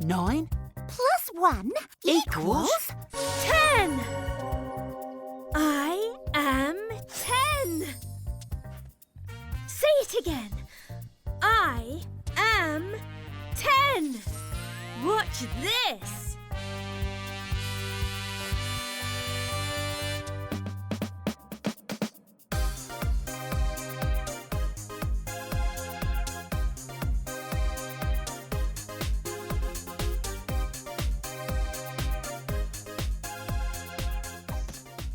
9 plus 1 equals 10. I am 10. Say it again. I am 10. Watch this.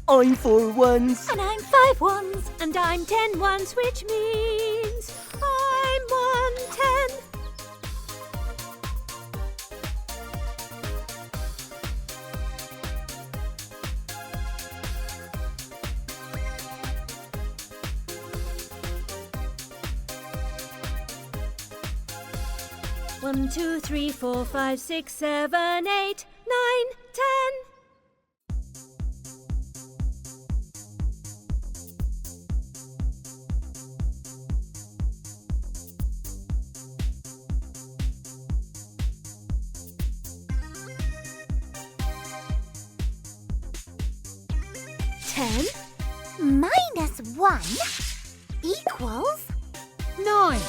I'm 4 ones. And I'm 5 ones. And I'm 10 ones, which means I'm 110. One, 2, 3, 4, 5, 6, 7, 8, 9, 10. 10 minus 1 equals 9.